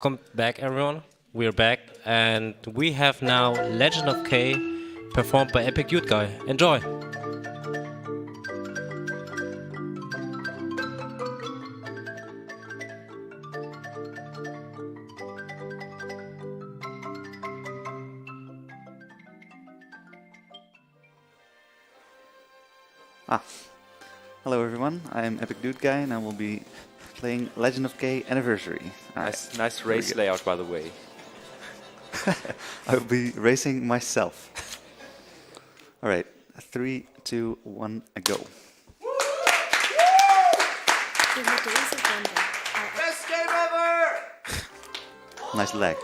Welcome back, everyone. We're back, and we have now Legend of K, performed by epicdudeguy. Enjoy! Hello everyone, I am epicdudeguy and I will be playing Legend of K Anniversary. Nice race layout, by the way. I will be racing myself. Alright, 3, 2, 1, go. Best game ever! Nice lag.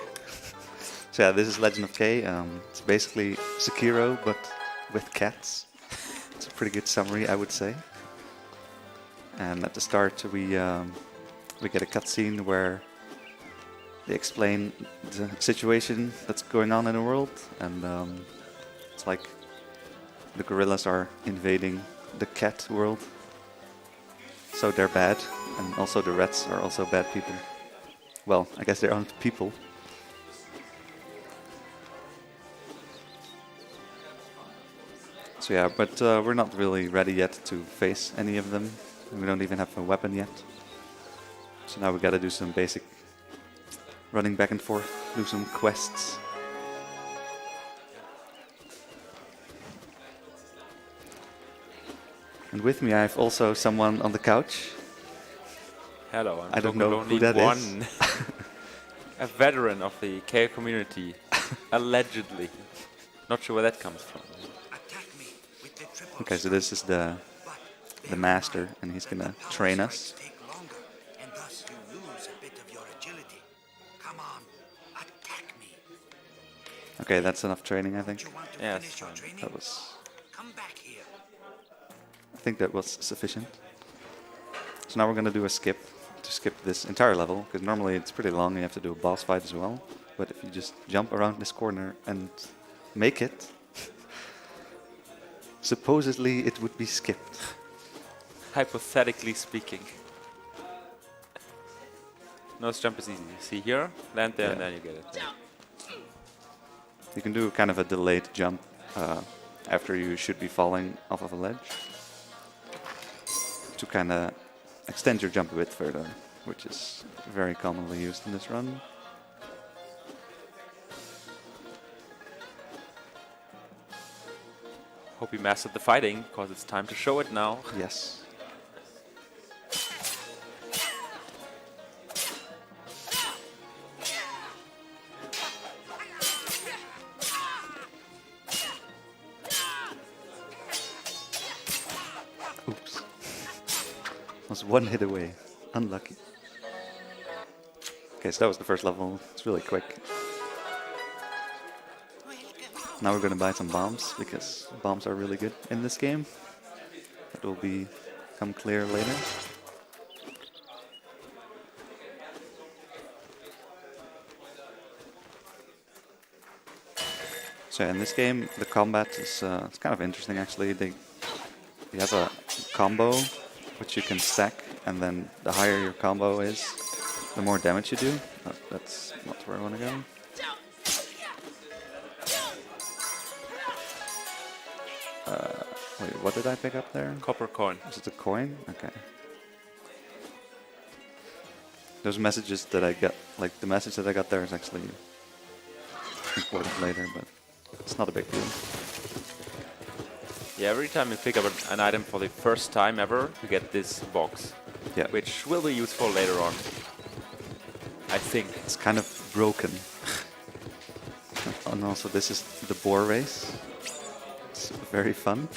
So yeah, this is Legend of K. It's basically Sekiro, but with cats. It's a pretty good summary, I would say. And at the start, we get a cutscene where they explain the situation that's going on in the world, and it's like the gorillas are invading the cat world, so they're bad, and also the rats are also bad people. Well, I guess they aren't people. So yeah, but we're not really ready yet to face any of them. We don't even have a weapon yet. So now we gotta do some basic running back and forth, do some quests. And with me I have also someone on the couch. Hello, I don't know who that is. A veteran of the K community, allegedly. Not sure where that comes from. Okay, so this is the master, and he's gonna train us. Okay, that's enough training, I think. Yes. That was. I think that was sufficient. So now we're gonna do a skip to skip this entire level, because normally it's pretty long. And you have to do a boss fight as well. But if you just jump around this corner and make it, supposedly it would be skipped. Hypothetically speaking. Nose jump is easy. See here, land there, and then you get it. You can do kind of a delayed jump after you should be falling off of a ledge to kind of extend your jump a bit further, which is very commonly used in this run. Hope you mastered the fighting, because it's time to show it now. Yes. Oops. Was one hit away. Unlucky. Okay, so that was the first level. It's really quick. Now we're gonna buy some bombs, because bombs are really good in this game. That will become clear later. So in this game, the combat is it's kind of interesting actually. You have a combo which you can stack, and then the higher your combo is, the more damage you do. That's not where I want to go. Wait, what did I pick up there? Copper coin. Is it a coin? Okay. Those messages that I got, like the message that I got there is actually important later, but it's not a big deal. Yeah, every time you pick up an item for the first time ever, you get this box. Yeah. Which will be useful later on. I think. It's kind of broken. And also this is the boar race. It's very fun.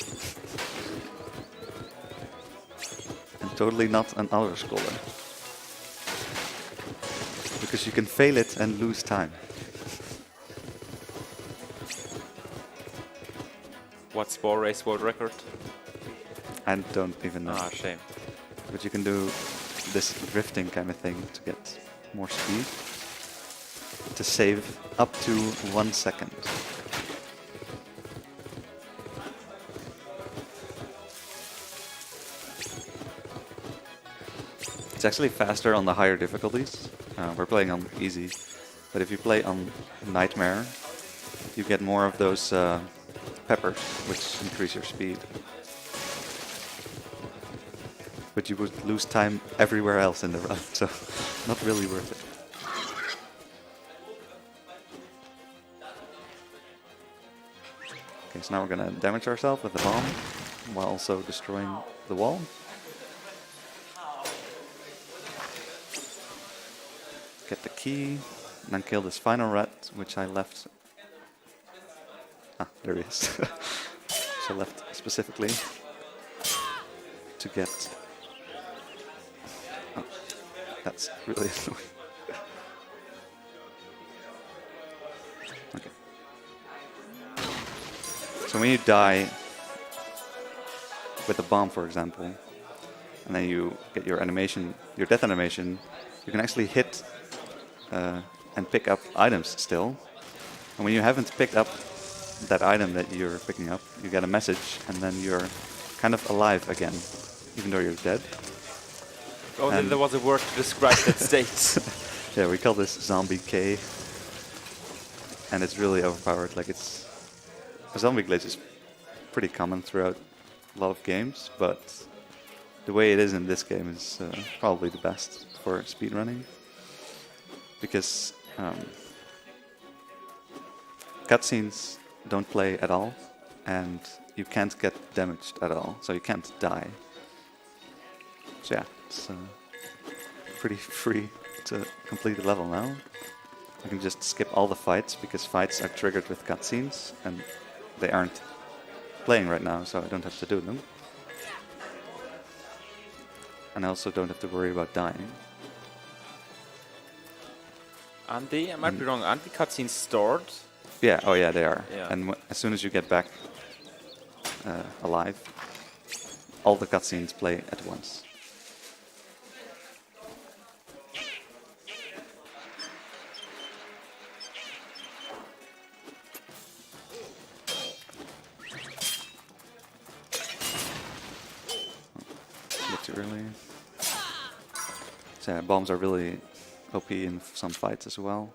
And totally not an auto-scroller. Because you can fail it and lose time. What's Spore Race world record? I don't even know. Ah, shame. But you can do this drifting kind of thing to get more speed. To save up to 1 second. It's actually faster on the higher difficulties. We're playing on easy, but if you play on Nightmare, you get more of those peppers, which increase your speed. But you would lose time everywhere else in the run, so not really worth it. Okay, so now we're gonna damage ourselves with the bomb, while also destroying the wall. Get the key, and then kill this final rat, which I left. Ah, there he is. So left specifically to get. Oh, that's really annoying. Okay. So when you die with a bomb, for example, and then you get your animation, your death animation, you can actually hit and pick up items still. And when you haven't picked up that item that you're picking up, you get a message, and then you're kind of alive again, even though you're dead. Oh, then there was a word to describe that state. Yeah, we call this zombie K, and it's really overpowered. Like, it's a zombie glitch is pretty common throughout a lot of games, but the way it is in this game is probably the best for speedrunning, because cutscenes don't play at all, and you can't get damaged at all, so you can't die. So yeah, it's pretty free to complete the level now. I can just skip all the fights, because fights are triggered with cutscenes, and they aren't playing right now, so I don't have to do them. And I also don't have to worry about dying. Aren't they? I might be wrong. Aren't the cutscenes stored? Yeah, oh yeah, they are. Yeah. And as soon as you get back alive, all the cutscenes play at once. A bit too early. So yeah, bombs are really OP in some fights as well.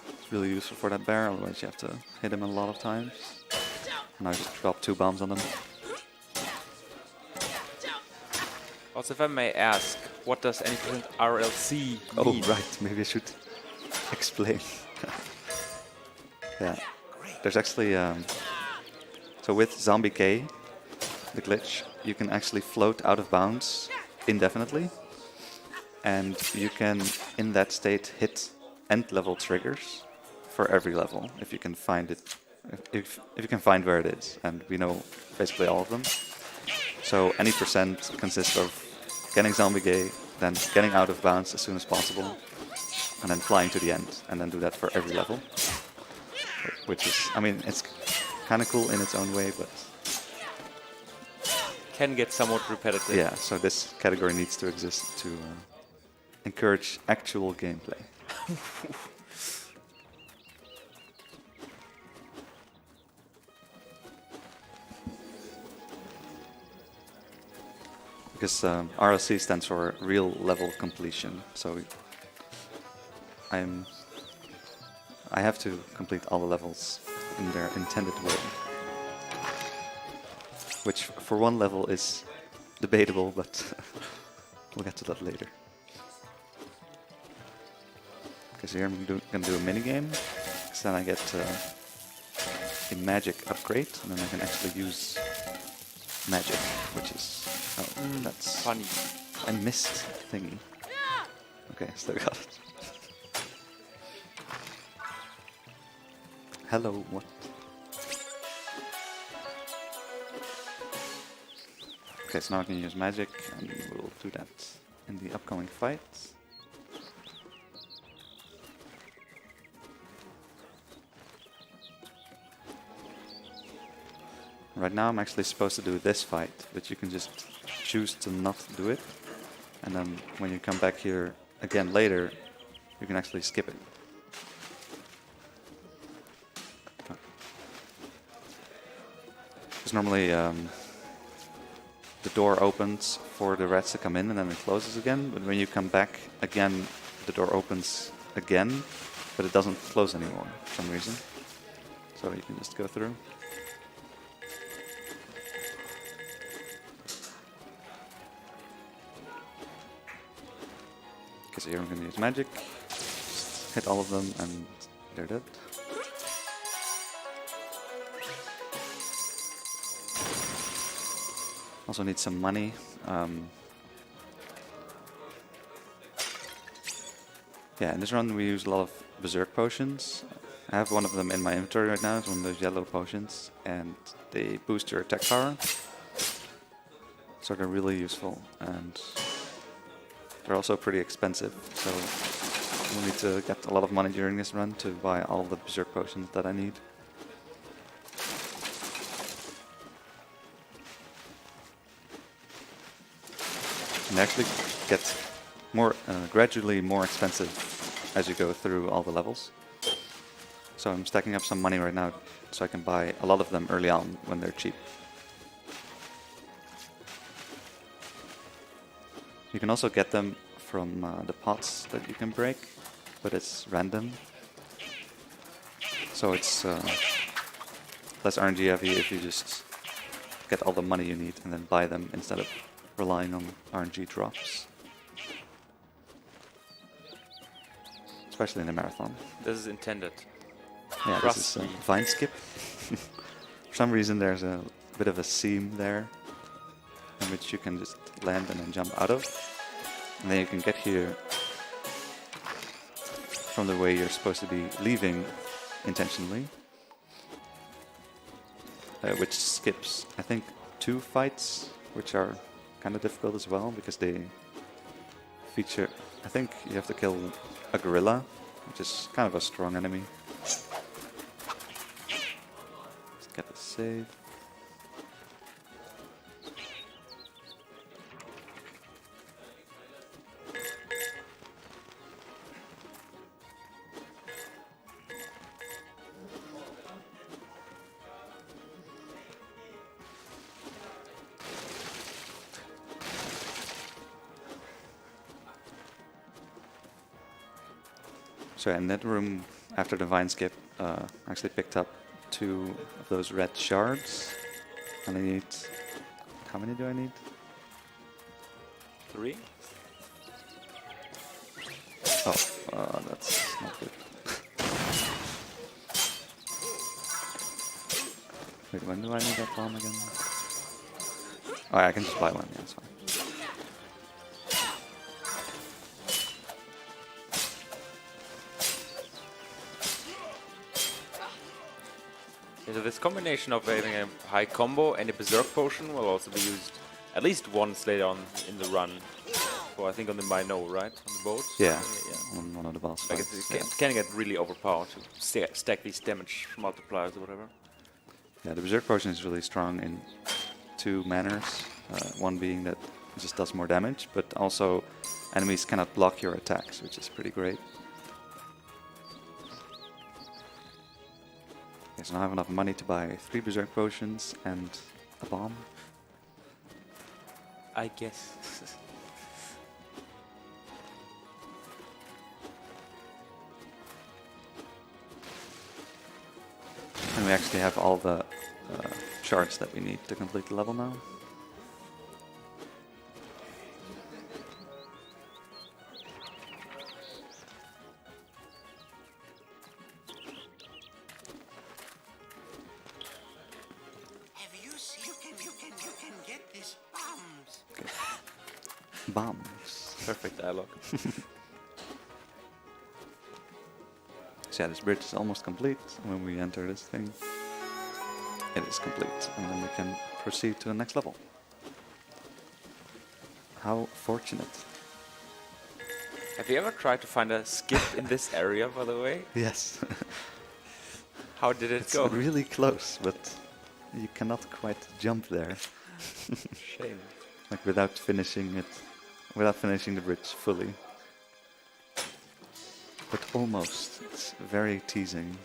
It's really useful for that bear, otherwise you have to hit him a lot of times. And I just dropped 2 bombs on him. Also, if I may ask, what does any RLC mean? Oh, right, maybe I should explain. Yeah, there's actually, so with Zombie K, the glitch, you can actually float out of bounds indefinitely. And you can, in that state, hit end level triggers for every level, if you can find it, if you can find where it is, and we know basically all of them. So any percent consists of getting Zombie Gay, then getting out of bounds as soon as possible, and then flying to the end, and then do that for every level. Which is, I mean, it's kind of cool in its own way, but can get somewhat repetitive. yeah, so this category needs to exist to encourage actual gameplay. Because RLC stands for real level completion, so I have to complete all the levels in their intended way, which for one level is debatable, but we'll get to that later. Okay, so here I'm going to do a mini game, because then I get a magic upgrade, and then I can actually use magic, which is that's funny. I missed thingy. Okay, still got it. Hello, what? Okay, so now I can use magic, and we'll do that in the upcoming fight. Right now I'm actually supposed to do this fight, but you can just choose to not do it. And then when you come back here again later, you can actually skip it. Because normally the door opens for the rats to come in and then it closes again, but when you come back again the door opens again, but it doesn't close anymore for some reason. So you can just go through. Okay, so here I'm going to use magic. Just hit all of them and they're dead. Also need some money. Yeah, in this run we use a lot of berserk potions. I have one of them in my inventory right now. It's one of those yellow potions, and they boost your attack power. So they're really useful, and they're also pretty expensive. So we'll need to get a lot of money during this run to buy all the berserk potions that I need. And they actually get more gradually more expensive as you go through all the levels. So I'm stacking up some money right now so I can buy a lot of them early on when they're cheap. You can also get them from the pots that you can break, but it's random. So it's less RNG heavy if you just get all the money you need and then buy them instead of relying on RNG drops. Especially in the marathon. This is intended. Yeah, this is vine skip. For some reason there's a bit of a seam there in which you can just land and then jump out of. And then you can get here from the way you're supposed to be leaving intentionally. Which skips, I think, 2 fights, which are kind of difficult as well because they feature, I think you have to kill a gorilla, which is kind of a strong enemy. Let's get a save. So in that room, after the vine skip, I actually picked up 2 of those red shards. And I need... How many do I need? 3? Oh, that's not good. Wait, when do I need that bomb again? Oh, yeah, I can just buy one, yeah, that's fine. So this combination of having a high combo and a berserk potion will also be used at least once later on in the run. Or I think on the Mino, right? On the boat? Yeah, on one of the boss Like fights. it can get really overpowered to stack these damage multipliers or whatever. Yeah, the berserk potion is really strong in 2 manners. One being that it just does more damage, but also enemies cannot block your attacks, which is pretty great. Okay, so now I have enough money to buy 3 berserk potions and a bomb. I guess. And we actually have all the shards that we need to complete the level now. Bombs. Perfect dialogue. So yeah, this bridge is almost complete. When we enter this thing, it is complete. And then we can proceed to the next level. How fortunate. Have you ever tried to find a skip in this area, by the way? Yes. How did it It's go? really close, but you cannot quite jump there. Shame. Like without finishing the bridge fully. But almost. It's very teasing.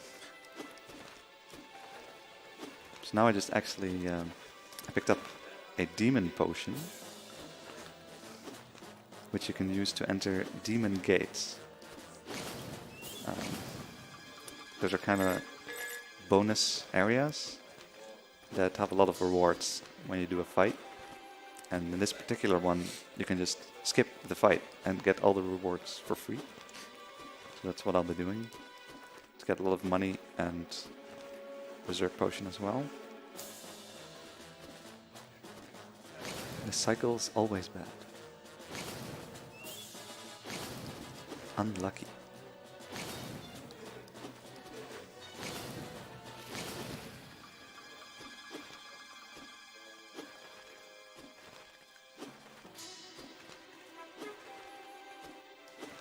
So now I just actually I picked up a demon potion, which you can use to enter demon gates. Those are kind of bonus areas that have a lot of rewards when you do a fight. And in this particular one, you can just skip the fight and get all the rewards for free. So that's what I'll be doing. To get a lot of money and Berserk Potion as well. The cycle is always bad. Unlucky.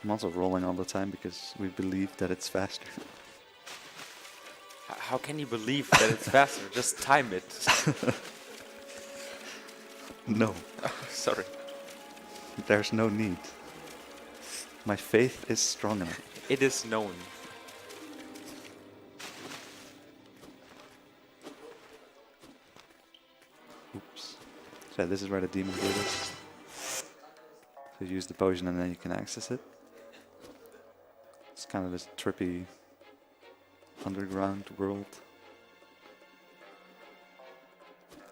I'm also rolling all the time because we believe that it's faster. How can you believe that it's faster? Just time it. No, Sorry. there's no need. My faith is strong enough. It is known. Oops. So this is where the demon gate is. So you use the potion and then you can access it. It's kind of this trippy underground world,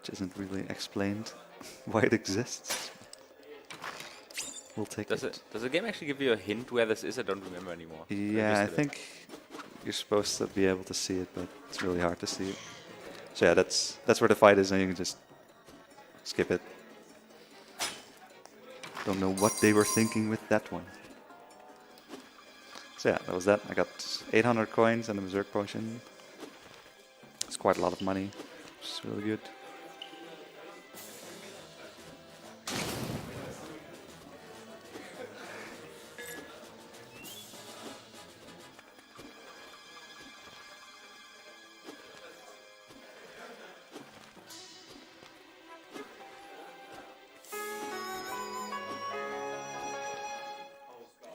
which isn't really explained why it exists. We'll take Does the game actually give you a hint where this is? I don't remember anymore. Yeah, I think you're supposed to be able to see it, but it's really hard to see it. So yeah, that's where the fight is, and you can just skip it. Don't know what they were thinking with that one. So yeah, that was that. I got 800 coins and a Berserk Potion. It's quite a lot of money, which is really good.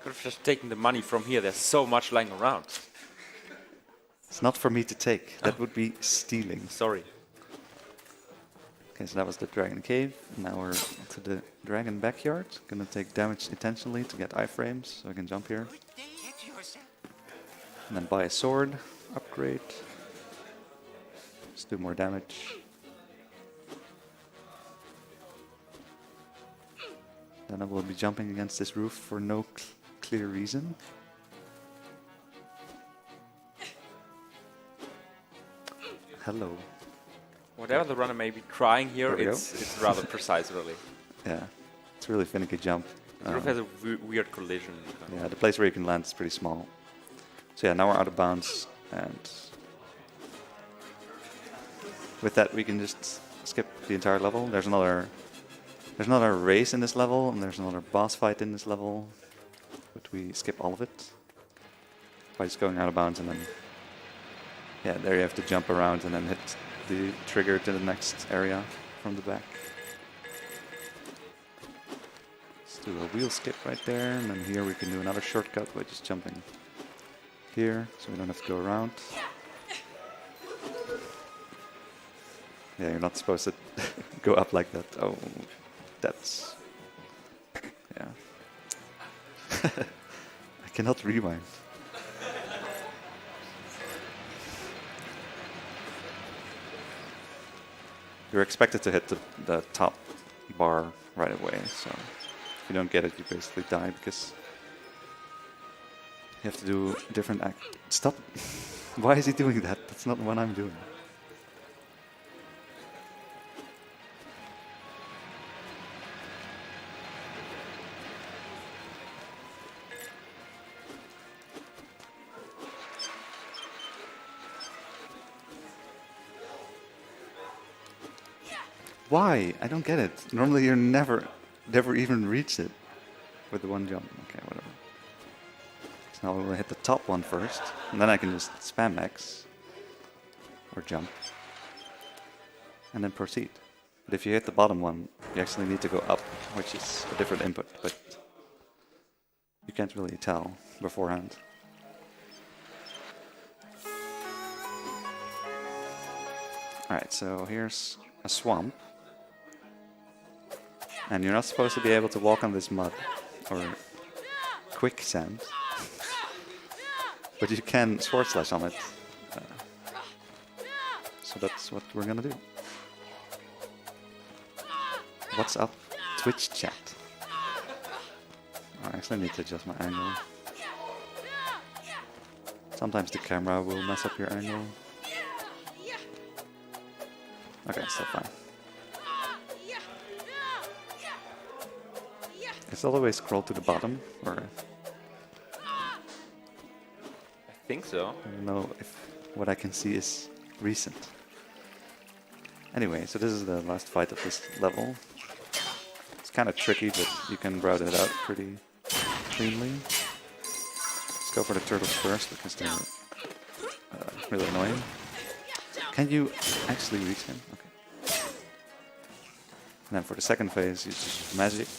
Could have just taken the money from here. There's so much lying around. It's not for me to take. That would be stealing. Sorry. Okay, so that was the Dragon Cave. Now we're to the Dragon Backyard. Gonna take damage intentionally to get iframes, so I can jump here. And then buy a sword, upgrade. Just do more damage. Then I will be jumping against this roof for no clear reason. Hello. Whatever the runner may be trying here, There we go. it's rather precise, really. Yeah, it's a really finicky jump. The roof has a weird collision. Yeah, the place where you can land is pretty small. So yeah, now we're out of bounds, and with that we can just skip the entire level. There's another race in this level, and there's another boss fight in this level, but we skip all of it by just going out of bounds, and then yeah, there you have to jump around and then hit the trigger to the next area from the back. Let's do a wheel skip right there, and then here we can do another shortcut by just jumping here, so we don't have to go around. Yeah, you're not supposed to go up like that. Oh, that's... yeah. I cannot rewind. You're expected to hit the top bar right away, so if you don't get it, you basically die because you have to do different Stop! Why is he doing that? That's not what I'm doing. Why? I don't get it. Normally you're never even reach it with the one jump. Okay, whatever. So now we'll hit the top one first, and then I can just spam X or jump, and then proceed. But if you hit the bottom one, you actually need to go up, which is a different input, but you can't really tell beforehand. Alright, so here's a swamp. And you're not supposed to be able to walk on this mud or quicksand. but you can sword slash on it. So that's what we're gonna do. What's up, Twitch chat? I actually need to adjust my angle. Sometimes the camera will mess up your angle. Okay, still fine. It's all the way scrolled to the bottom, or I think so. I don't know if what I can see is recent. Anyway, so this is the last fight of this level. It's kind of tricky, but you can route it out pretty cleanly. Let's go for the turtles first because they're really annoying. Can you actually reach him? Okay. And then for the second phase, you just magic.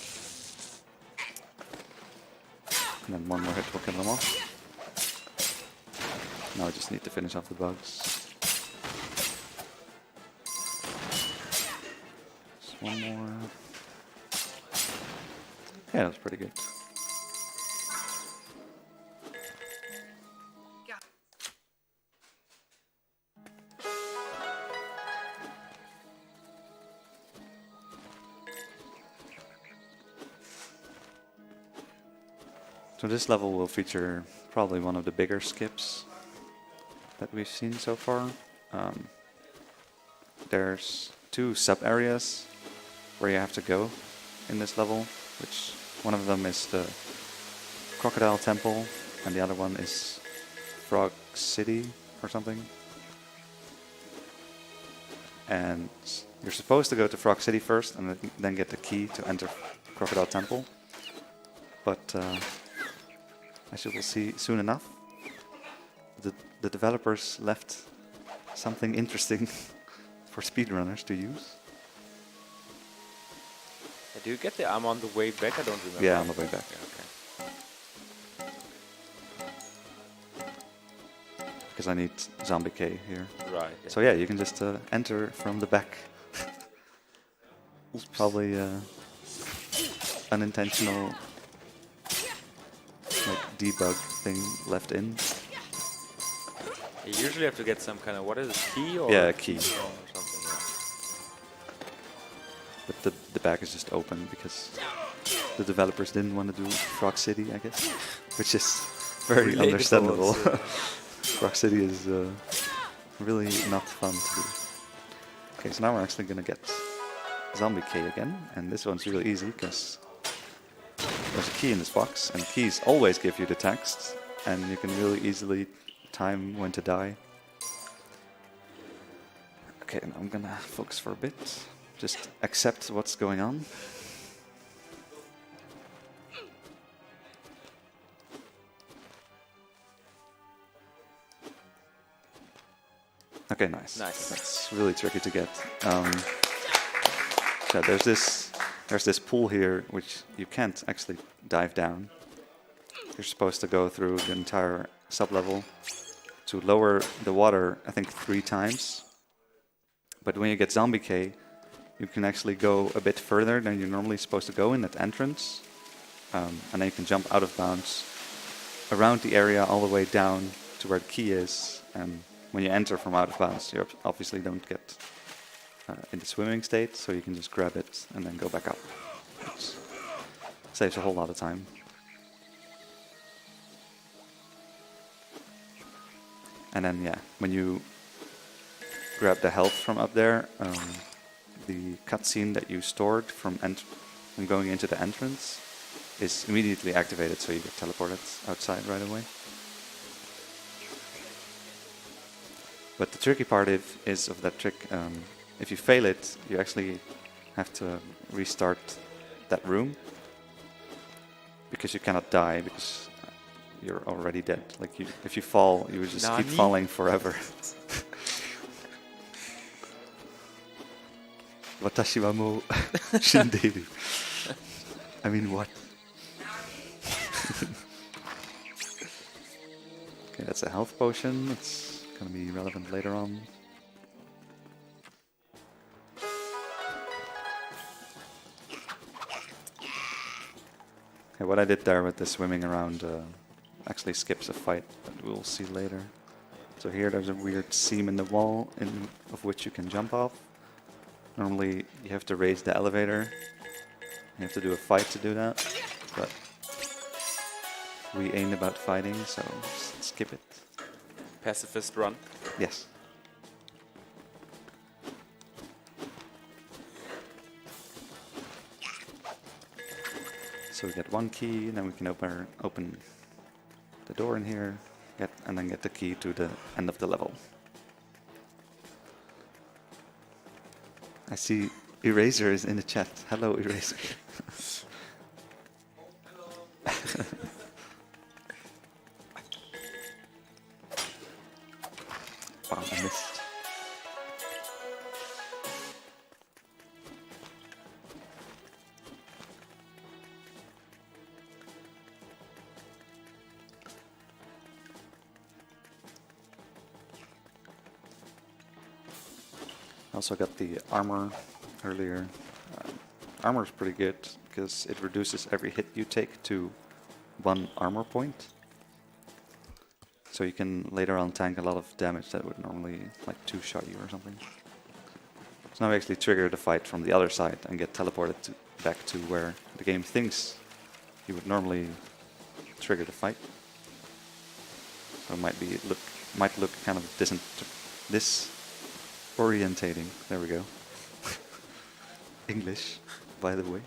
And then one more hit will kill them off. Now I just need to finish off the bugs. Just one more. Yeah, that's pretty good. So this level will feature probably one of the bigger skips that we've seen so far. There's 2 sub-areas where you have to go in this level, which one of them is the Crocodile Temple and the other one is Frog City or something. And you're supposed to go to Frog City first and then get the key to enter Crocodile Temple. But as you will see soon enough, the developers left something interesting for speedrunners to use. Do you get the I'm on the way back? I don't remember. Yeah, on the way back. Yeah, okay. Because I need Zombie K here. Right. Yeah. So yeah, you can just enter from the back. It's probably unintentional like debug thing left in. You usually have to get some kind of, what is it, key? Or Yeah, a key. Or something, yeah. But the back is just open because the developers didn't want to do Frog City, I guess. Which is very Relatable understandable. also. Frog City is really not fun to do. Okay, so now we're actually gonna get Zombie K again, and this one's really easy because there's a key in this box, and keys always give you the text, and you can really easily time when to die. Okay, and I'm gonna focus for a bit. Just accept what's going on. Okay, nice. Nice. That's really tricky to get. So there's this pool here which you can't actually dive down. You're supposed to go through the entire sub-level to lower the water, I think 3 times. But when you get Zombie K, you can actually go a bit further than you're normally supposed to go in that entrance. And then you can jump out of bounds around the area all the way down to where the key is. And when you enter from out of bounds, you obviously don't get in the swimming state, so you can just grab it and then go back up. Which saves a whole lot of time. And then, yeah, when you grab the health from up there, the cutscene that you stored from going into the entrance is immediately activated, so you get teleported outside right away. But the tricky part is of that trick, if you fail it, you actually have to restart that room, because you cannot die, because you're already dead. Like, if you fall, you would just keep falling forever. Watashi wa mou shinderu. I mean, what? Okay, that's a health potion. It's gonna be relevant later on. Okay, what I did there with the swimming around actually skips a fight that we'll see later. So here there's a weird seam in the wall of which you can jump off. Normally you have to raise the elevator. You have to do a fight to do that, but we ain't about fighting, so just skip it. Pacifist run. Yes. So we get one key, then we can open the door in here, and then get the key to the end of the level. I see Eraser is in the chat. Hello, Eraser. Wow, I missed. Also got the armor earlier. Armor is pretty good because it reduces every hit you take to 1 armor point. So you can later on tank a lot of damage that would normally like 2-shot you or something. So now we actually trigger the fight from the other side and get teleported back to where the game thinks you would normally trigger the fight. So it might look kind of disorientating. There we go. English, by the way.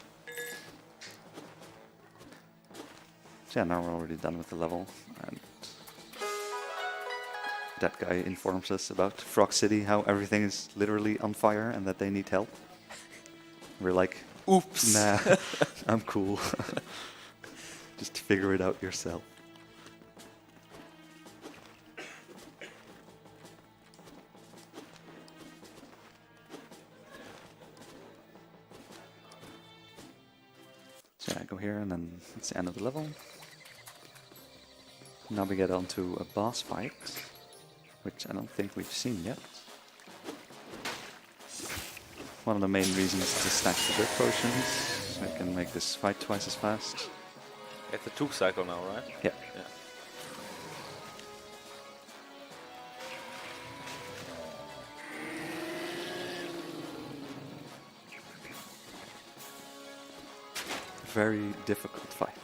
So yeah, now we're already done with the level, and that guy informs us about Frog City, how everything is literally on fire and that they need help. We're like, oops, nah, I'm cool. Just figure it out yourself. So yeah, I go here and then it's the end of the level. Now we get on to a boss fight, which I don't think we've seen yet. One of the main reasons is to stack the good potions, so I can make this fight twice as fast. It's the tube cycle now, right? Yeah. Yeah. Very difficult fight.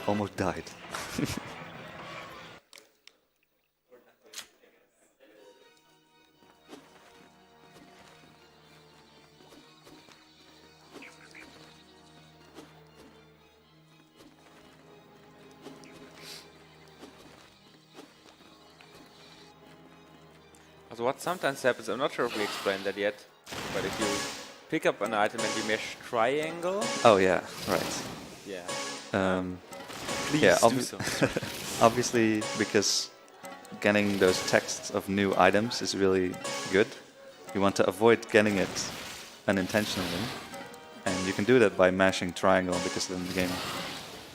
Almost died. So what sometimes happens, I'm not sure if we explained that yet, but if you pick up an item and you mesh triangle, Oh yeah, right. yeah, please Yeah, do so. obviously because getting those texts of new items is really good. You want to avoid getting it unintentionally, and you can do that by mashing triangle, because then the game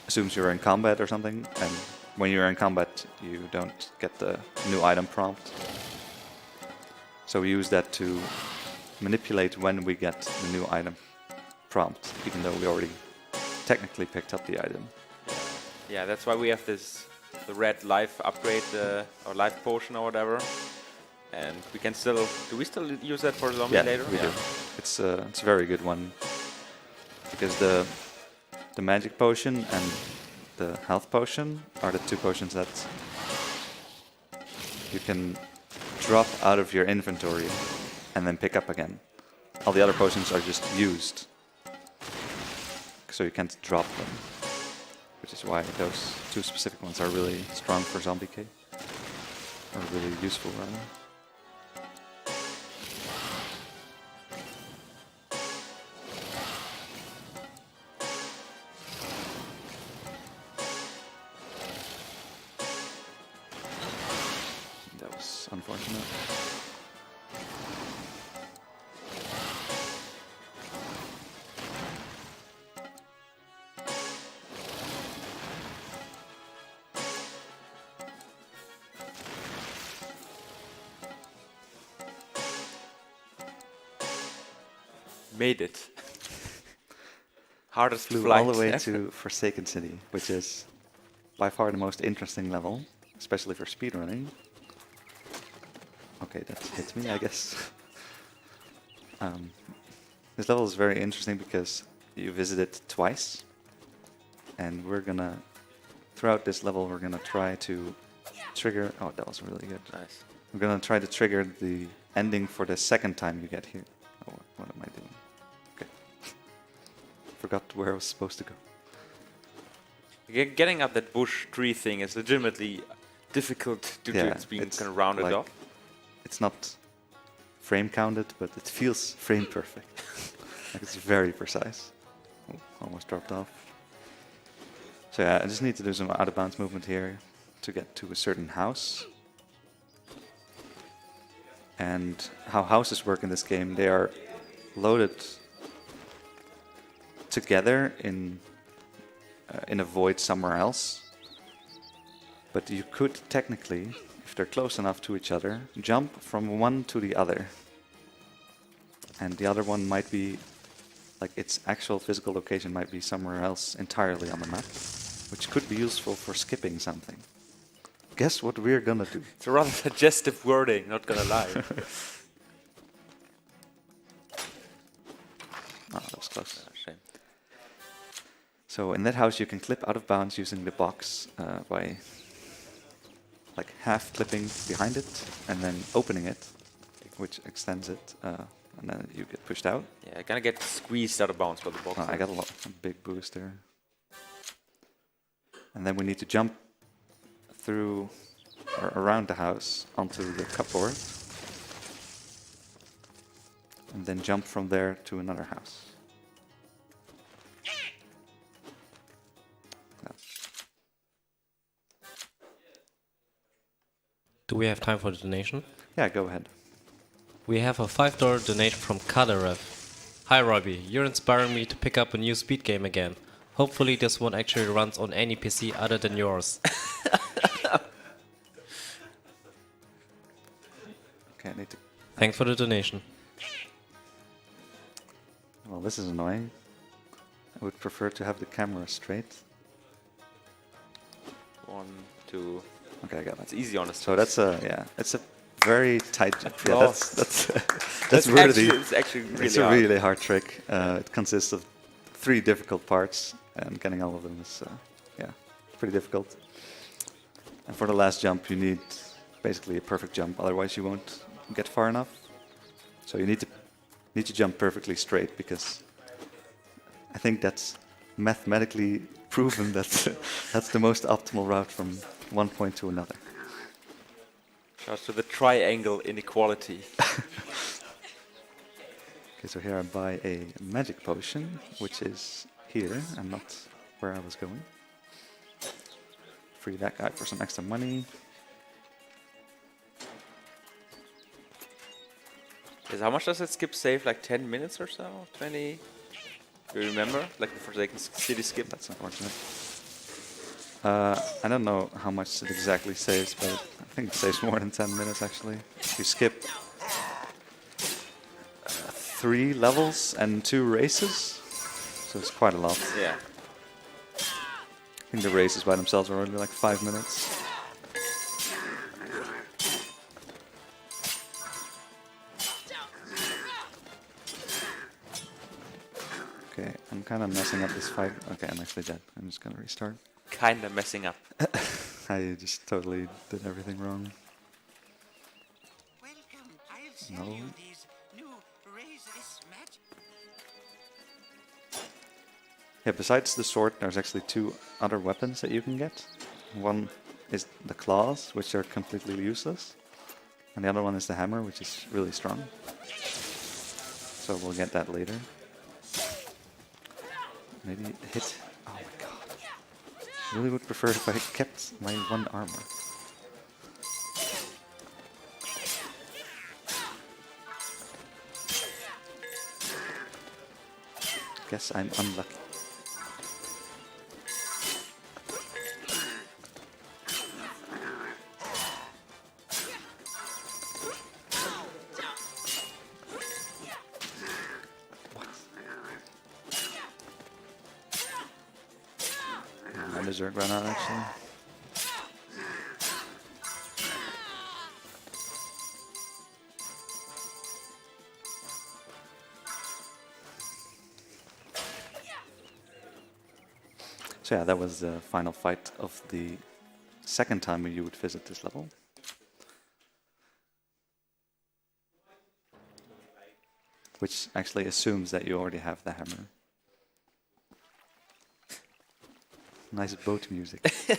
assumes you're in combat or something, and when you're in combat you don't get the new item prompt. So we use that to manipulate when we get the new item prompt, even though we already technically picked up the item. Yeah, that's why we have this, the red life upgrade, or life potion or whatever. And we can still, do we still use that for zombie later? We do. It's a very good one, because the magic potion and the health potion are the two potions that you can drop out of your inventory and then pick up again. All the other potions are just used, so you can't drop them, which is why those two specific ones are really strong for zombie K, or really useful rather. That was unfortunate. Made it. Hardest flew flight all the way ever. to Forsaken City, which is by far the most interesting level, especially for speedrunning. Okay, that hit me, I guess. This level is very interesting because you visit it twice, and we're gonna, throughout this level, we're gonna try to trigger. Oh, that was really good. Nice. We're gonna try to trigger the ending for the second time you get here. Oh, what am I doing? Okay. Forgot where I was supposed to go. Getting up that bush tree thing is legitimately difficult due to it's being kind of rounded like, off. It's not frame counted, but it feels frame perfect. Like it's very precise. Oh, almost dropped off. So yeah, I just need to do some out of bounds movement here to get to a certain house. And how houses work in this game, they are loaded together in a void somewhere else. But you could technically, if they're close enough to each other, jump from one to the other. And the other one might be, like its actual physical location might be somewhere else entirely on the map, which could be useful for skipping something. Guess what we're gonna do? It's a rather suggestive wording, not gonna lie. Oh, that was close. Shame. So in that house you can clip out of bounds using the box by like half clipping behind it and then opening it, which extends it, and then you get pushed out. Yeah, I kind of get squeezed out of bounds by the box. Oh, I got a big boost there. And then we need to jump through or around the house onto the cupboard. And then jump from there to another house. No. Do we have time for the donation? Yeah, go ahead. We have a $5 donation from Kadarev. Hi Robbie, you're inspiring me to pick up a new speed game again. Hopefully this one actually runs on any PC other than yours. Okay, I need to... Thanks for the donation. Well, this is annoying. I would prefer to have the camera straight. 1, 2. Okay, I got That's it. easy, honestly. So that's a, yeah, it's a very tight jump. Yeah, Applause. that's worthy. It's actually really It's a hard. really hard trick. It consists of 3 difficult parts, and getting all of them is, yeah, pretty difficult. And for the last jump, you need basically a perfect jump. Otherwise, you won't get far enough. So you need to jump perfectly straight, because I think that's mathematically proven that that's the most optimal route from one point to another. Shouts to the triangle inequality. Okay, so here I buy a magic potion, which is here and not where I was going. Free that guy for some extra money. How much does it skip save? Like 10 minutes or so? 20? Do you remember? Like the Forsaken City skip? That's unfortunate. I don't know how much it exactly saves, but I think it saves more than 10 minutes actually. You skip 3 levels and 2 races, so it's quite a lot. Yeah. I think the races by themselves are only like 5 minutes. Okay, I'm kind of messing up this fight. Okay, I'm actually dead. I'm just gonna restart. Kinda messing up. I just totally did everything wrong. Welcome. I'll sell No. you these new razorless match. Yeah, besides the sword, there's actually 2 other weapons that you can get. One is the claws, which are completely useless. And the other one is the hammer, which is really strong. So we'll get that later. Maybe hit... Oh my god. I really would prefer if I kept my 1 armor. Guess I'm unlucky. when the Zerg ran out, actually. So yeah, that was the final fight of the second time you would visit this level. Which actually assumes that you already have the hammer. Nice boat music. You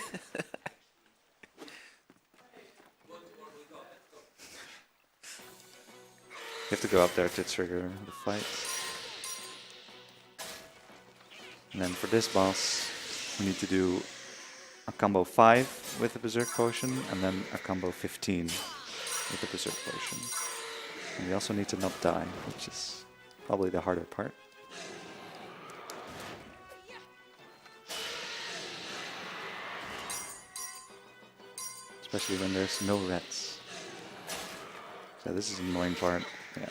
have to go up there to trigger the fight. And then for this boss, we need to do a combo 5 with the Berserk Potion, and then a combo 15 with the Berserk Potion. And we also need to not die, which is probably the harder part. Especially when there's no reds. So this is an annoying part. Yeah,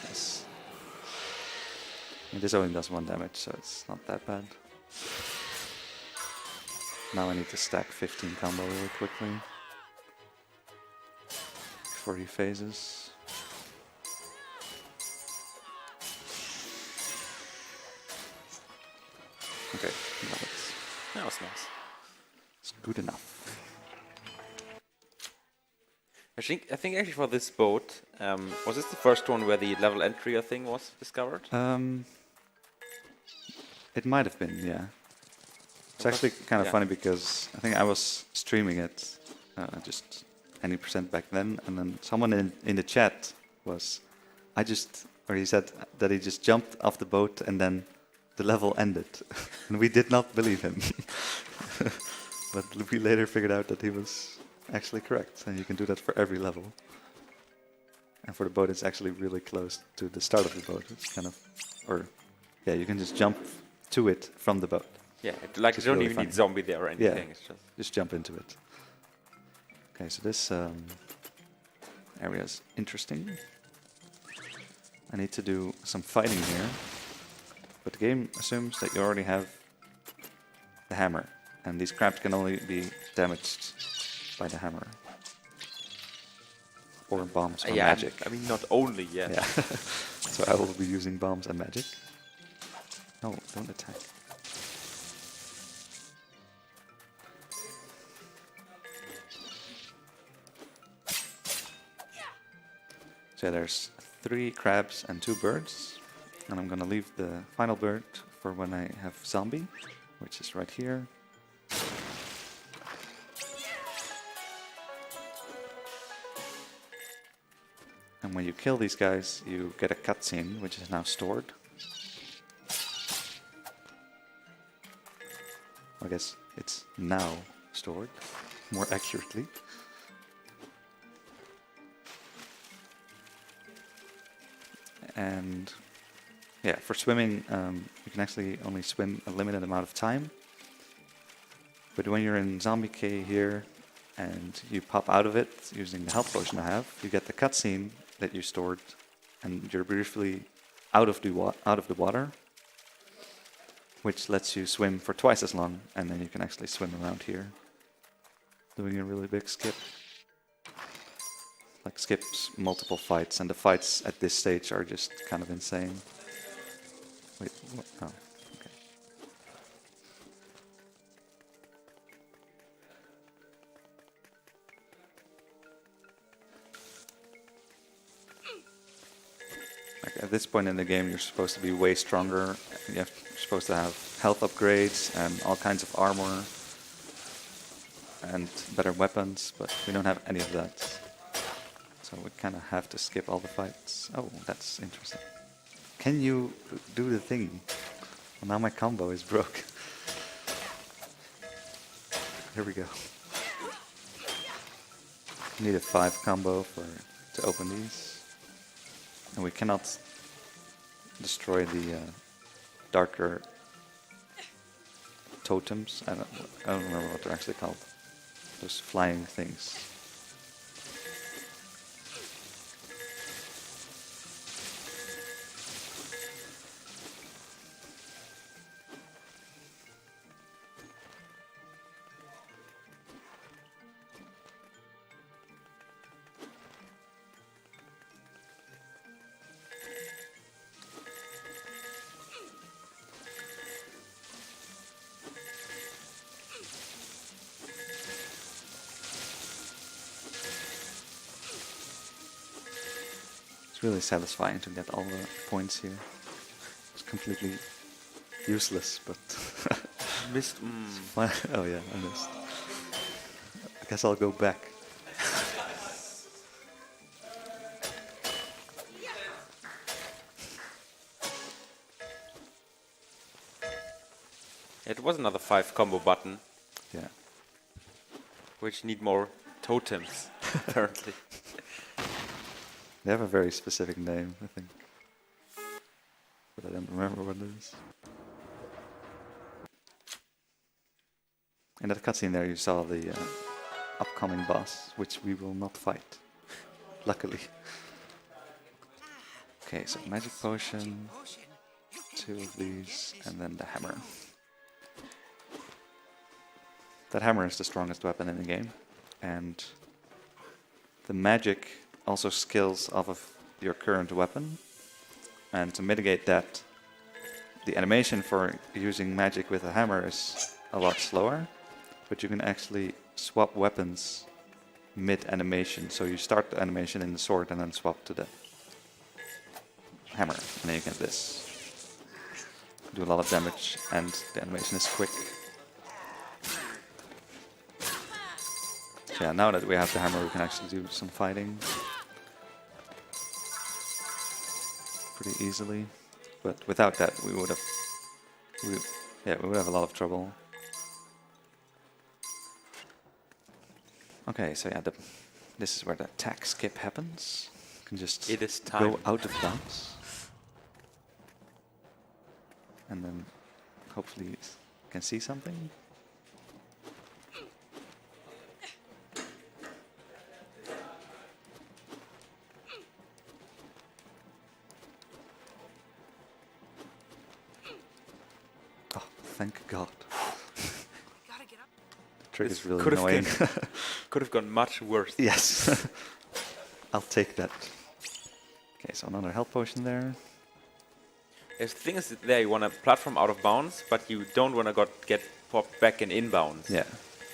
this only does 1 damage, so it's not that bad. Now I need to stack 15 combo really quickly before he phases. Okay, That was nice. it's good enough. I think actually for this boat, was this the first one where the level entry thing was discovered? It might have been, yeah. It's actually kind of yeah. funny because I think I was streaming it just any percent back then, and then someone in the chat was, he said that he just jumped off the boat and then the level ended, and we did not believe him. But we later figured out that he was actually correct, and you can do that for every level. And for the boat, it's actually really close to the start of the boat. It's kind of, yeah, you can just jump to it from the boat. Yeah, like you don't really even funny. need zombie there or anything. Yeah, It's just jump into it. Okay, so this area is interesting. I need to do some fighting here, but the game assumes that you already have the hammer, and these crabs can only be damaged by the hammer. Or bombs or yeah, magic. I mean, not only, yeah. Yeah. So I will be using bombs and magic. No, don't attack. So there's 3 crabs and 2 birds. And I'm gonna leave the final bird for when I have zombie, which is right here. And when you kill these guys, you get a cutscene, which is now stored. I guess it's now stored, more accurately. And yeah, for swimming, you can actually only swim a limited amount of time. But when you're in Zombie K here, and you pop out of it using the health potion I have, you get the cutscene that you stored, and you're briefly out of the water, which lets you swim for twice as long, and then you can actually swim around here, doing a really big skip. Like skips multiple fights, and the fights at this stage are just kind of insane. Wait, what? Oh, okay. Like at this point in the game, you're supposed to be way stronger. You're supposed to have health upgrades and all kinds of armor and better weapons, but we don't have any of that. So we kind of have to skip all the fights. Oh, that's interesting. Can you do the thing? Well, now my combo is broke. Here we go. Need a 5 combo to open these. And we cannot destroy the darker totems. I don't remember what they're actually called. Those flying things. It's really satisfying to get all the points here. It's completely useless, but Missed. fine. Oh yeah, I missed. I guess I'll go back. It was another 5 combo button, Yeah. which need more totems, apparently. They have a very specific name, I think. But I don't remember what it is. In that cutscene there you saw the upcoming boss, which we will not fight. Luckily. Okay, so magic potion, 2 of these, and then the hammer. That hammer is the strongest weapon in the game, and the magic also scales off of your current weapon, and to mitigate that, the animation for using magic with a hammer is a lot slower, but you can actually swap weapons mid-animation, so you start the animation in the sword and then swap to the hammer, and then you get this. Do a lot of damage, and the animation is quick. So yeah, now that we have the hammer, we can actually do some fighting pretty easily. But without that, we would have, we would have a lot of trouble. Okay, so yeah, this is where the attack skip happens. You can just It is time. go out of bounds, and then hopefully you can see something. Oh, thank God. Gotta get up. The trick is This really could have annoying. Could have gone much worse. Yes. I'll take that. Okay, so another health potion there. Yes, the thing is, that there you want to platform out of bounds, but you don't want to get popped back in inbounds. Yeah.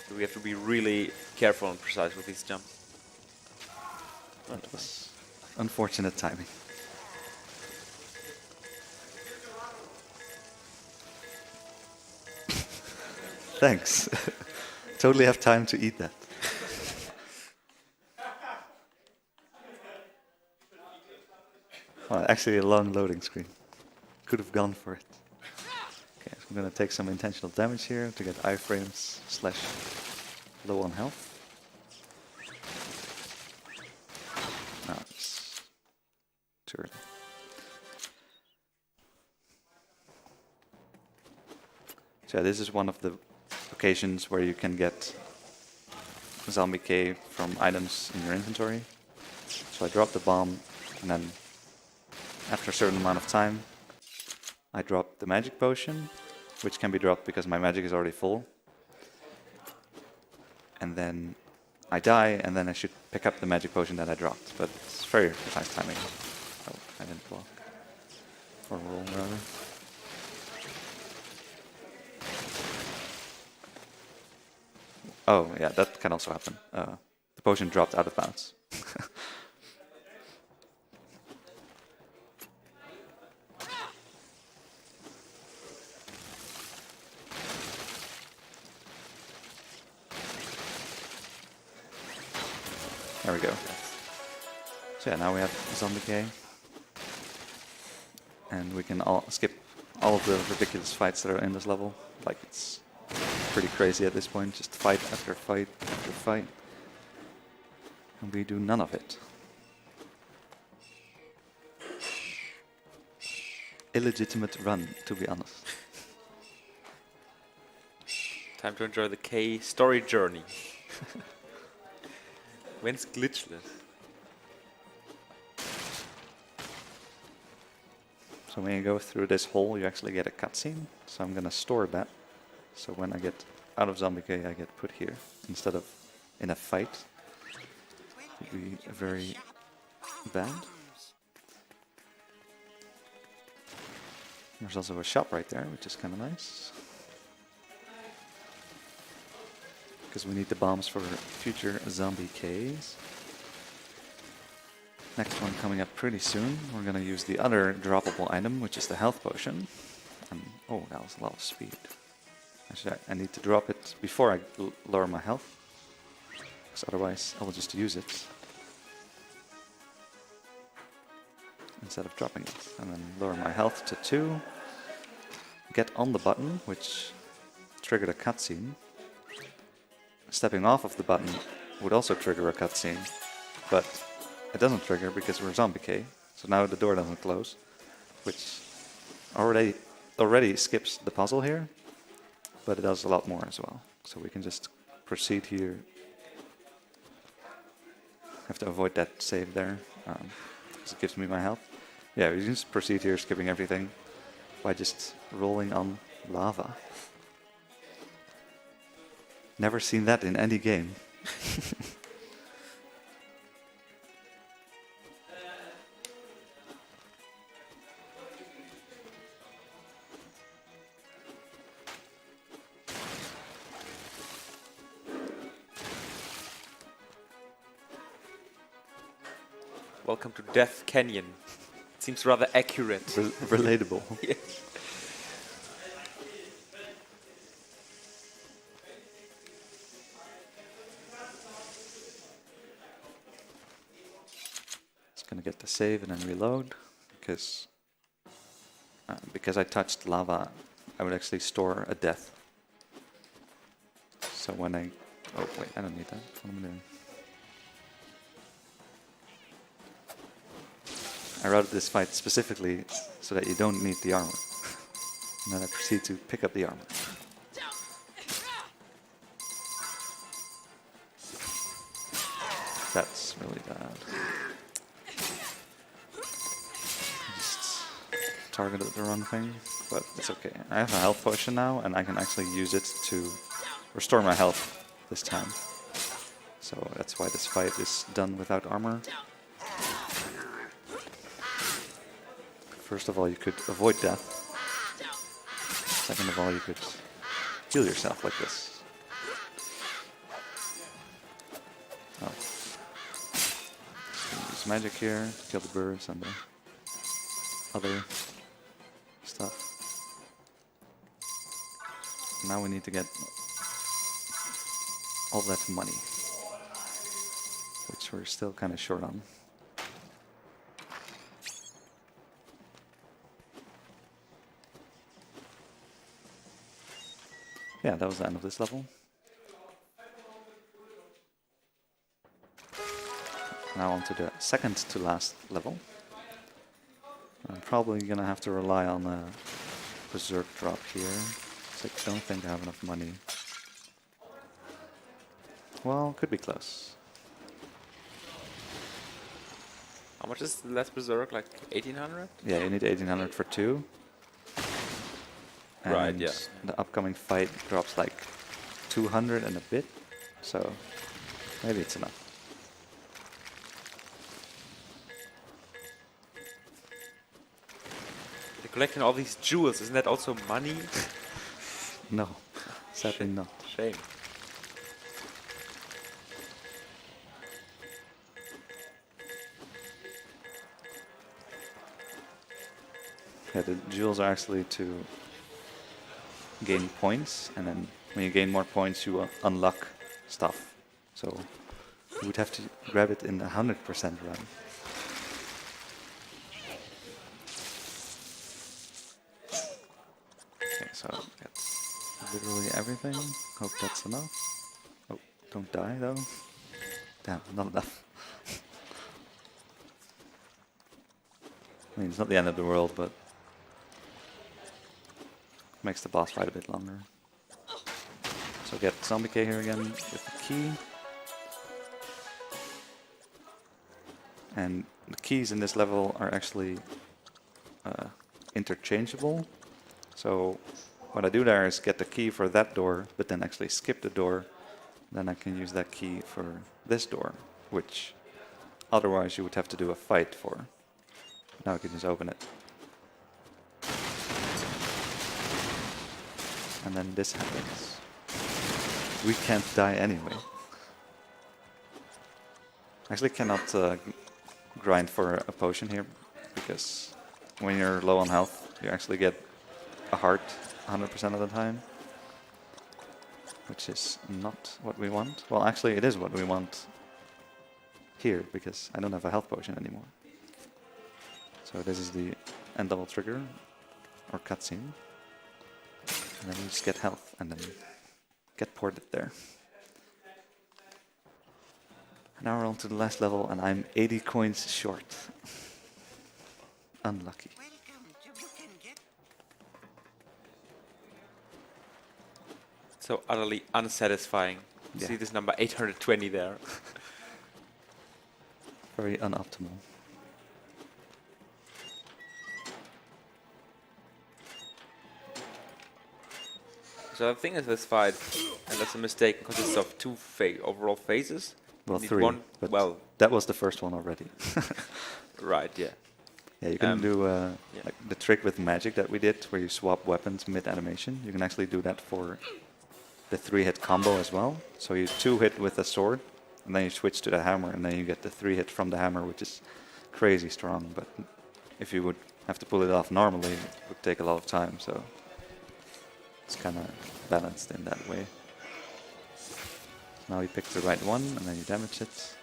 So we have to be really careful and precise with these jumps. That was unfortunate timing. Thanks. Totally have time to eat that. Well, actually a long loading screen. Could have gone for it. Okay, so I'm gonna take some intentional damage here to get iframes / low on health. No, it's too early. So this is one of the occasions where you can get zombie K from items in your inventory. So I drop the bomb, and then after a certain amount of time, I drop the magic potion, which can be dropped because my magic is already full. And then I die, and then I should pick up the magic potion that I dropped. But it's very precise timing. Oh, I didn't block. Or roll, rather. Oh, yeah, that can also happen. The potion dropped out of bounds. There we go. So yeah, now we have zombie K. And we can skip all of the ridiculous fights that are in this level. Like, it's pretty crazy at this point, just fight after fight after fight. And we do none of it. Illegitimate run, to be honest. Time to enjoy the K story journey. When's glitchless? So when you go through this hole, you actually get a cutscene. So I'm gonna store that. So when I get out of zombie K, I get put here instead of in a fight. It would be very bad. There's also a shop right there, which is kind of nice. Because we need the bombs for future zombie Ks. Next one coming up pretty soon. We're going to use the other droppable item, which is the health potion. And, oh, that was a lot of speed. Actually, I need to drop it before I lower my health, because otherwise I will just use it instead of dropping it. And then lower my health to 2. Get on the button, which triggered a cutscene. Stepping off of the button would also trigger a cutscene, but it doesn't trigger because we're zombie K. So now the door doesn't close, which already skips the puzzle here, but it does a lot more as well. So we can just proceed here. Have to avoid that save there, because it gives me my health. Yeah, we can just proceed here, skipping everything by just rolling on lava. Never seen that in any game. Welcome to Death Canyon. Seems rather accurate. Relatable. Yeah. Just gonna get the save and then reload, because I touched lava, I would actually store a death. So when I... Oh wait, I don't need that. What am I doing? I routed this fight specifically so that you don't need the armor. And then I proceed to pick up the armor. That's really bad. Just targeted the wrong thing, but it's okay. I have a health potion now, and I can actually use it to restore my health this time. So that's why this fight is done without armor. First of all, you could avoid death. Second of all, you could heal yourself like this. Oh. Use magic here to kill the birds and the other stuff. Now we need to get all that money, which we're still kind of short on. Yeah, that was the end of this level. Now on to the second to last level. I'm probably gonna have to rely on a berserk drop here, so I don't think I have enough money. Well, could be close. How much is the last berserk? Like 1800? Yeah, you need 1800 for 2. And Right, yeah. the upcoming fight drops like 200 and a bit, so maybe it's enough. They're collecting all these jewels, isn't that also money? No, sadly not. Shame. Yeah, the jewels are actually to gain points, and then when you gain more points you unlock stuff. So you would have to grab it in 100% run. Okay, so that's literally everything. Hope that's enough. Oh, don't die though. Damn, not enough. I mean, it's not the end of the world, but makes the boss fight a bit longer. So get Zombie K here again with the key. And the keys in this level are actually interchangeable. So what I do there is get the key for that door, but then actually skip the door. Then I can use that key for this door, which otherwise you would have to do a fight for. Now I can just open it. And then this happens. We can't die anyway. Actually cannot grind for a potion here, because when you're low on health, you actually get a heart 100% of the time, which is not what we want. Well, actually, it is what we want here, because I don't have a health potion anymore. So this is the end level trigger, or cutscene. And then you just get health, and then get ported there. And now we're on to the last level, and I'm 80 coins short. Unlucky. So utterly unsatisfying. Yeah. See this number 820 there. Very unoptimal. So the thing is, this fight, and that's a mistake, consists of two overall phases. Well, You need 3. one- But well, that was the first one already. right, yeah. Yeah, you can do yeah. like the trick with magic that we did, where you swap weapons mid-animation. You can actually do that for the 3-hit combo as well. So you 2-hit with a sword, and then you switch to the hammer, and then you get the 3-hit from the hammer, which is crazy strong. But if you would have to pull it off normally, it would take a lot of time. So it's kind of balanced in that way. Now you pick the right one, and then you damage it.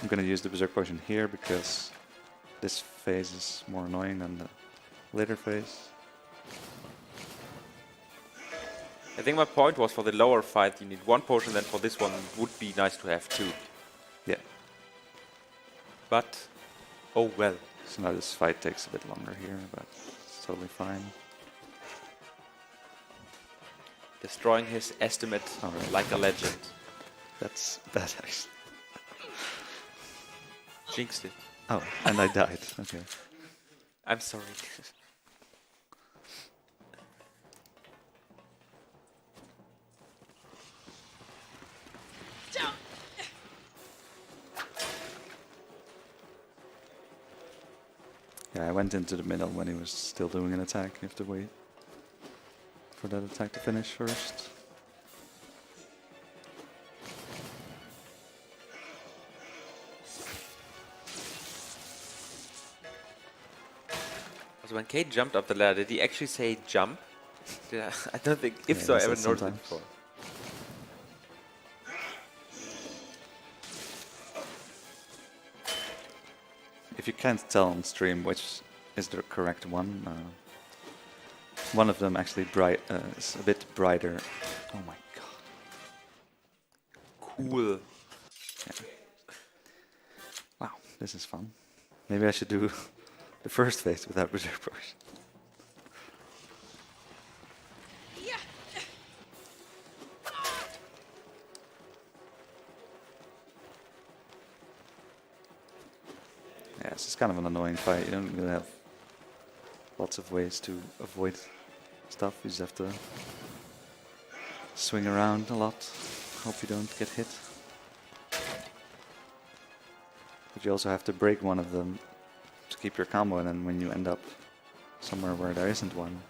I'm going to use the Berserk Potion here, because this phase is more annoying than the later phase. I think my point was, for the lower fight, you need one potion, then for this one, it would be nice to have 2. Yeah, But, oh well. so now this fight takes a bit longer here, but it's totally fine. Destroying his estimate Alright. like a legend. That's bad, actually. Jinxed it. Oh, and I died. Okay. I'm sorry. Yeah, I went into the middle when he was still doing an attack. You have to wait for that attack to finish first. So when Kate jumped up the ladder, did he actually say jump? I don't think, if Yeah, so, I he ever said noticed it sometimes. before. If you can't tell on stream which is the correct one of them actually is a bit brighter. Oh my god. Cool. Wow, this is fun. Maybe I should do the first phase without Berserk Potion. Yeah. Yeah, it's just kind of an annoying fight. You don't really have lots of ways to avoid stuff. You just have to swing around a lot. Hope you don't get hit. But you also have to break one of them to keep your combo, and then when you end up somewhere where there isn't one,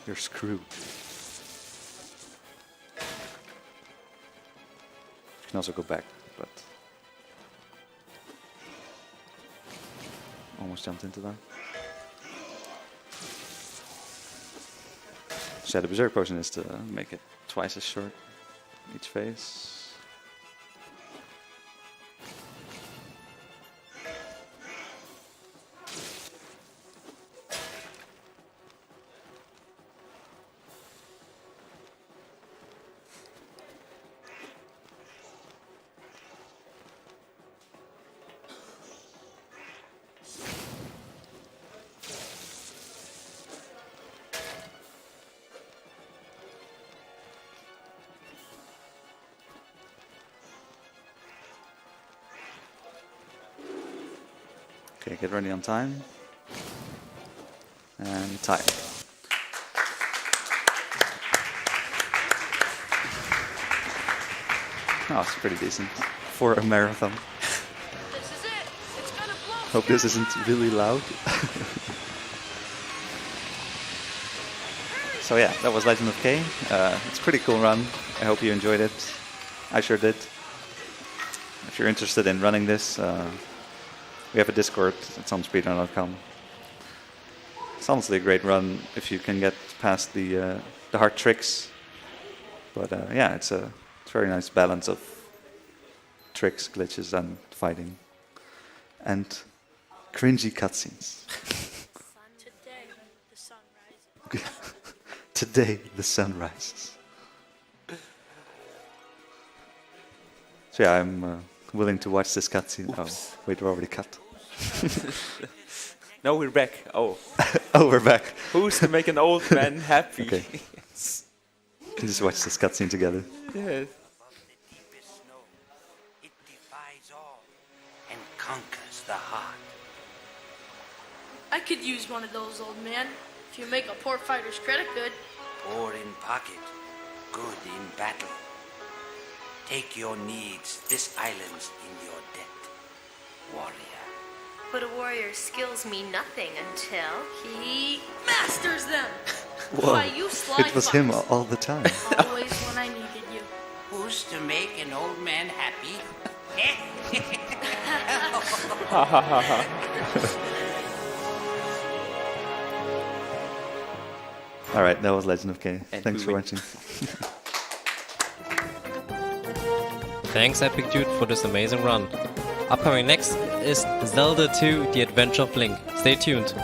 you're screwed. You can also go back, but almost jumped into that. So the Berserk Potion is to make it twice as short each phase. Okay, get ready on time. And time. Oh, it's pretty decent for a marathon. This is it. It's gonna blow. Hope this isn't really loud. So yeah, that was Legend of K. It's a pretty cool run. I hope you enjoyed it. I sure did. If you're interested in running this, We have a Discord. It's on speedrun.com. It's honestly a great run if you can get past the hard tricks. But yeah, it's a very nice balance of tricks, glitches, and fighting, and cringy cutscenes. Today, the sun rises. Today the sun rises. So yeah, I'm willing to watch this cutscene. Oh, wait, we're already cut. No, we're back. Oh, Oh, we're back. who's to make an old man happy? Okay. We can just watch this cutscene together. Yes. Deepest snow, it defies all and conquers the heart. I could use one of those, old man. If you make a poor fighter's credit good. Poor in pocket, good in battle. Take your needs, this island's in your debt, warrior. But a warrior's skills mean nothing until He masters them. Whoa, Why, you sly it was him fox. all the time. Always when I needed you. Who's to make an old man happy? All right, that was Legend of K. And Thanks we for win. watching. Thanks Epic Dude for this amazing run. Upcoming next is Zelda 2 The Adventure of Link. Stay tuned.